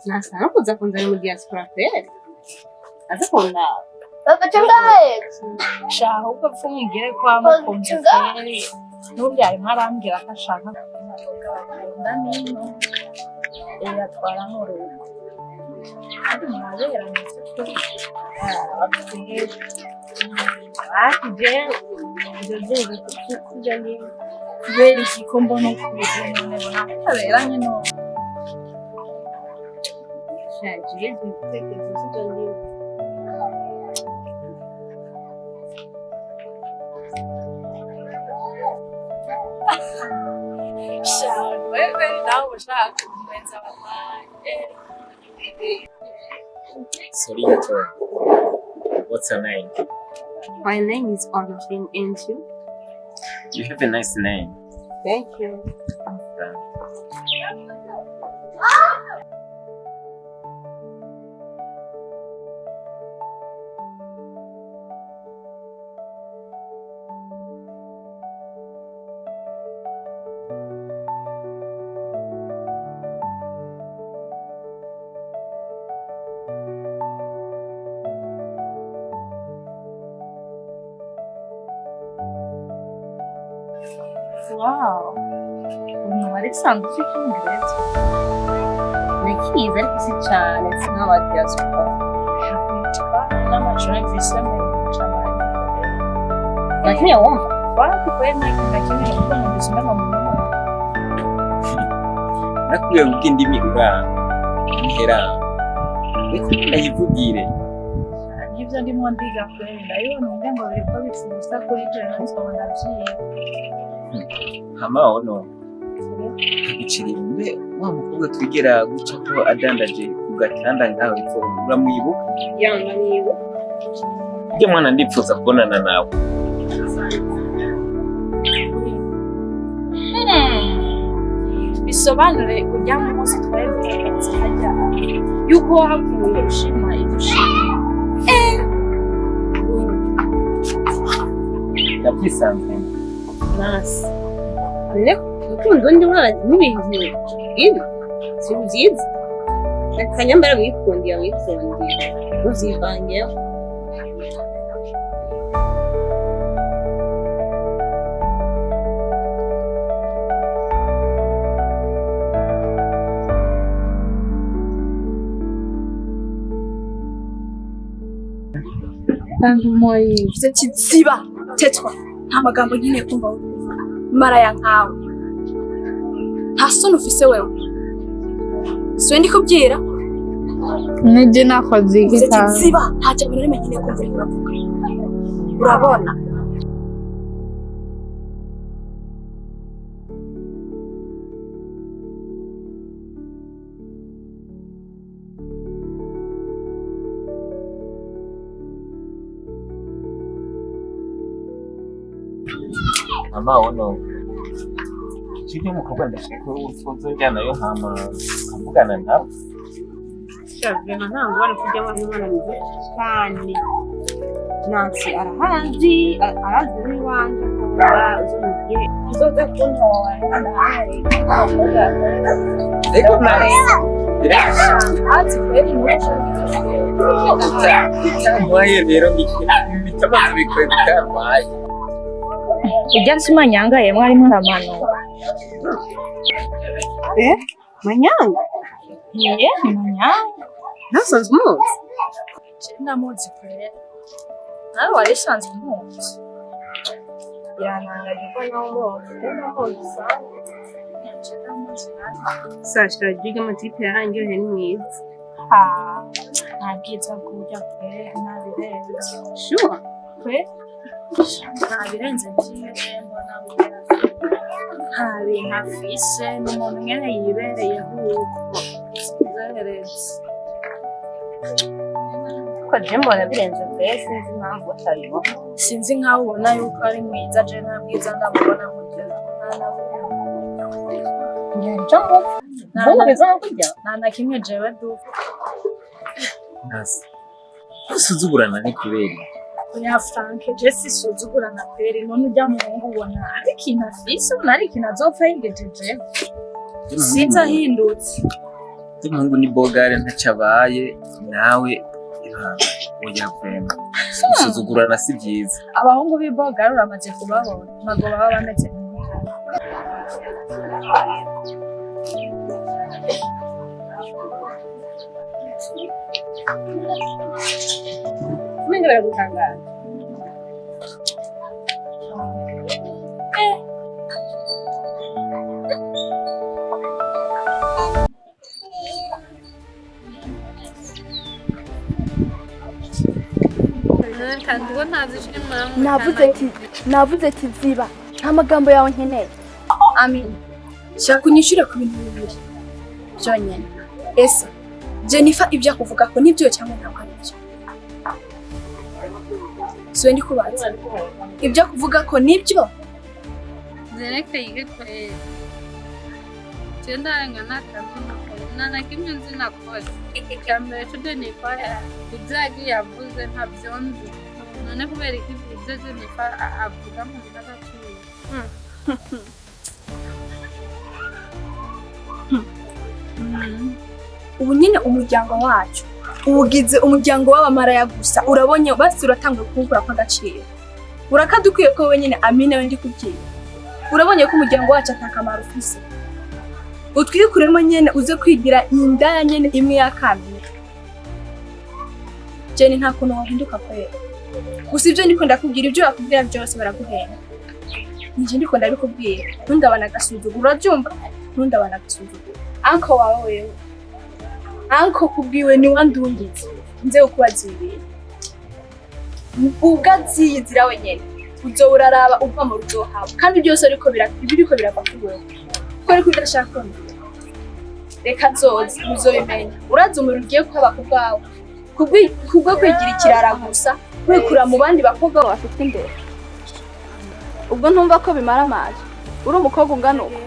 Nasa nakuza kunzana umudiaspora kweli. Aza kunda. Baba changaye. Shaho ubwo pfumugire ko amukunze kweli. N'ubyari marambira ko ashaka kugenda nino. Atwara n'urugo. Ari mabera netse kuri. Bakije. Ibyo byose kujya ni kubera iki ko mbona ukubona ntaberanye no. Shagiye dutekereza sibyo ndi. Wewe nawe ushaka kumwenza wabaye. Sorry, what's your name? My name is Oncle, and you? You have a nice name. Thank you. Wow. Umubare usanzwe ufite Icyongereza. Nakize ariko si cyane si nk'abadiaspora. N'amashuri mfise mu cyamani. Lakini wumva Wapi kwenda lakini nilikuwa nimesimama mwenyewe. Nakwiye ubw'indimi urahera. Niko nayivugire. Nibyo ndimo ndiga kweli. Ndabona ngo biriko bifuza kuri journalism ndavyiye. Hamaono igiciri mbe wa mukobwa twigera guca ko adandaje ku gatanda ngaho ipfo uramwibuka yanga niba ujye mwana ndipfuza kubonana nawe bisobanure ujya mu munsi twarebetse hajya yuko hakuye ushima idushima ndabyisanze nasi urukundo ndi mwana n'ibintu ibi si byiza akanyambara wikundiye uzivangeho Vous êtes ziba tetwa nta magambo nyine kumva mara ya nkawe nta soni ufise wewe siwe ndi kubyira nijye nakoze igitabo ziba nta jambo rimwe nyine kumva uravuga urabona Hamaono Chidi umukobwa ndashaka ko ufunze njyana yo hama kavugana nawe shavena ntabwo bari kujya bamwana bize cyane Nancy arahazi n'iwanjye kuba uzumubwire uzoze kuntora ndahari Ego nawe ati kweli Itamuhaye rero bitamaze bikwiye bitarwaye ujya nsima nyanga ye mwari muramano manyanga ye manyanga nasanze umuzi cyenda muzi kweli nawe wari sanze muzi yanangaje ko namuzi Sasha jiga matipe yarangiye ni mwiza nta bwiza bw'ujya kweli nta birenze sure kweli nta birenze byinshi mbona nta bintu afise ni umuntu nyine yibereye ahubwo zereretse ko je mbona birenze mbese sinzi impamvu utabibona sinzi nkaho ubona yuko ari mwiza je nta bwiza ndamubona mugira nta na kimwe jewe dufa Nasi usuzugurana ni kubera ya Frank je sisuzugurana kweli none ujya mu ngo ubona ari ikintu afise ubona ari ikintu azopfa yigejeje sinzi ahindutse Mungu ni bogare ntacabaye nawe ibanga oya vema. Gusuzugurana si byiza. Abahungu b'ibogare uramaze kubabona ntago baba bameze Mengera gutangaza. Navuze ati ziba nta magambo yawe nkeneye. Amin shaka unyishyure ku bintu bibiri byonyine. Ese Jennifer ibyo akuvuga ko nibyo cyangwa ntabwo ari byo? So ndi kubaza ibyo akuvuga ko nibyo? Zereka yigekwe Jendaranga na kimwe nzi nakoze icyambere cyo Jennifer ibyagiye yavuze ntabyo nzi none kubera ibyo Jennifer avuga mu bitagaciro. Ubu nyine umuryango wacu ugize umuryango w'abamaraya gusa. Urabonye basi uratanga kunkura kw'agaciro. Urakadukwiye ko wenyine Amina we ndi kubwira. Urabonye ko umuryango wacu atakamaro ufise. Utwikuremo nyene uze kwigira indaya nyene imwe yakamye. Jeni nta kuntu wahinduka kwera. Gusa ibyo ndiko ndakubwira ibyo bakubwira byose baraguhenda. Nje ndiko ndabikubwira. Ntundabana gasuzuguro urabyumva? Ntundabana gasuzuguro. Uncle wawe wewe. Uncle kubwiwe ni wandungize. Nze ukubaza ibintu. Ubwaziyizira wenyene. Uzo uraraba uva mu rugo hawe. Kandi byose ariko biriko birava kuwewe. Ko ariko udashaka kumva. Reka nzoze uzobimenya. Uraza umuriro ugiye kuba kubwawe. Kubwo kwigira ikirara gusa kwikura mu bandi bakobwa bafite imbere. Ubwo ntumva ko bimara amazi. Uri umukobwa ungana uko.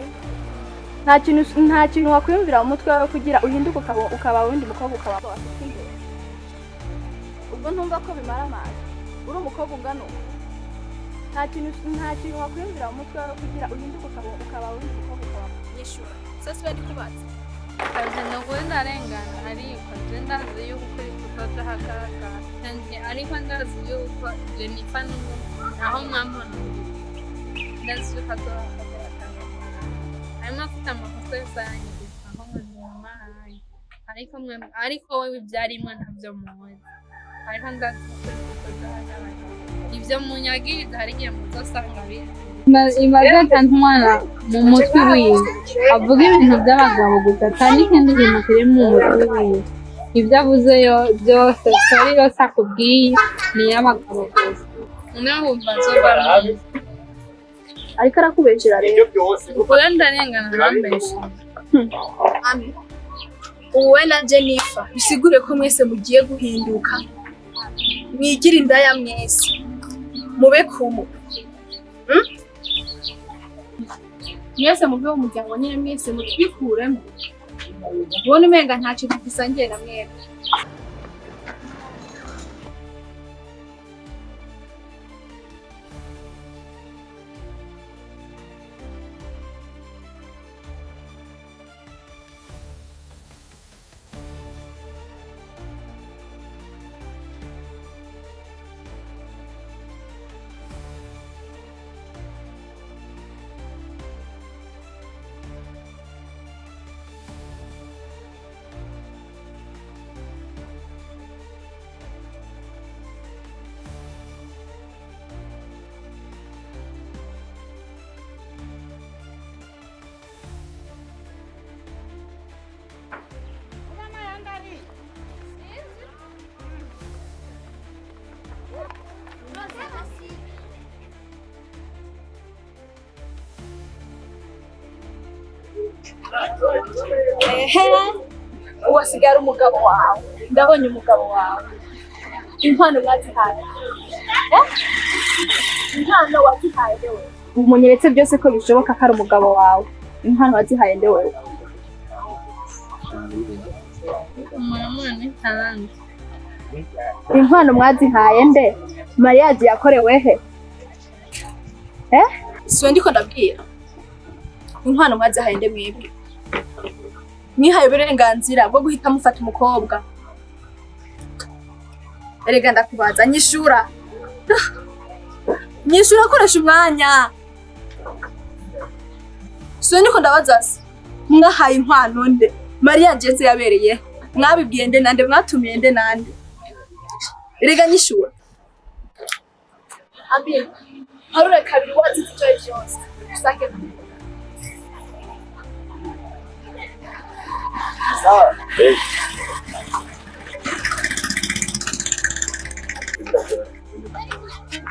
Nta kintu wakwiyumvira mu mutwe wawe kugira uhinduke ukaba wundi mukobwa ukaba bafite imbere. Ubwo ntumva ko bimara amazi. Uri umukobwa ungana uko. Nta kintu wakwiyumvira mu mutwe wawe kugira uhinduke ukaba wundi mukobwa ukaba nyishura. Sasa ndi kubaza. Kaje no kwenda rengana ariko ndazi yuko kuri kutoza hakaka kandi ariko ndazi yuko Jennifer naho mwambona ndazi yuko arimo afite amafoto y'isanye aho mwambona ariko wewe ibyarimwe ntabyo muzi ariko ndazi yuko kutoza hakaka ibyo munyagiriza hari igihe muzosanga biri imaze Tantine mu mutwe wiwe avuga ibintu by'abagabo gusa kandi ikindi kintu kiri mu mutwe wiwe ibyo avuzeyo byose sori yose akubwiye ni y'abagabo gusa umwe wumva nzoba ariko arakubeshera rero ukora ndarengana nambeshe. Amin uwe na Jennifer bisigure ko mwese mugiye guhinduka mwigira indaya mwese mube kumwe. Mwese muve mu muryango nyine mwese mutwikuremo. Ubona umenga nta kintu gisangiye na mwebwe. Uwasigara umugabo wawe. Ndabonye umugabo wawe. Impano wazihaye. Impano wazihaye ndewe. Umunyeretse byose ko bishoboka ko ari umugabo wawe. Impano wazihaye ndewe. Impano mwazihaye nde? Mariage yakorewe he? Siwe ndiko ndabwira. Impano mwazihaye nde mwebwe? mwihaye uburenganzira bwo guhita mufata umukobwa. Erega ndakubaza nyishura. Nyishura koresha umwanya. So niko ndabaza se. Mwahaye inkwano nde? Maria Jesse yabereye. Mwabibwiye nde nande mwatumiye nde nande? Erega nyishura. Abi. Harure kabiri wazi icyo cyose. Usake. Sawa.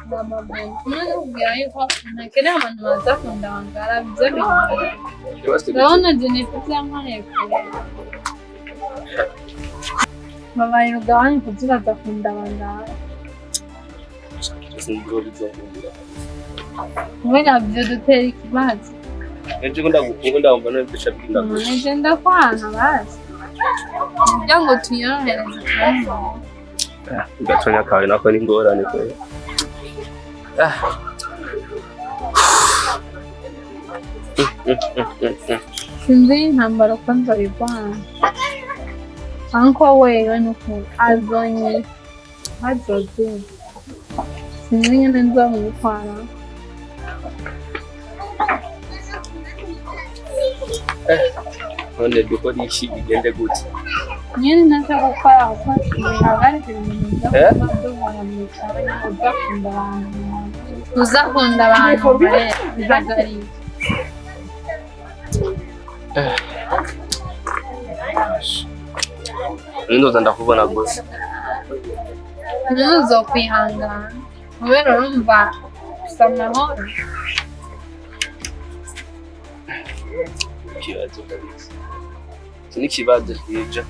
Mama ben. Umwana ubwira yuko ntakeneye abantu bazakunda bangara bize bintu. Urabona Jennifer yankoreye kure. Mama yugabanye kugira badakunda bangara. Mwena byo dutera ikibazo. Ejo ndagukunda umva no bisha bwinda. Nje ndakwana basi. Byango tuyohereze kandi. Ugatonya kawe nako ni ngorane kwe. Sinzi intambara ko nzayivana. Uncle wewe nuko azonye hazoze. Sinzi nyine nzamutwara. None duko dishi bigende gute. Nyine nashaka gukora kuko bihagare ibintu uzakunda abantu bihagari. Ndoza ndakubona gose. Nuzo kwihangana. Kubera urumva samahoro. Kibazo kabisa. Ni kibazo kije.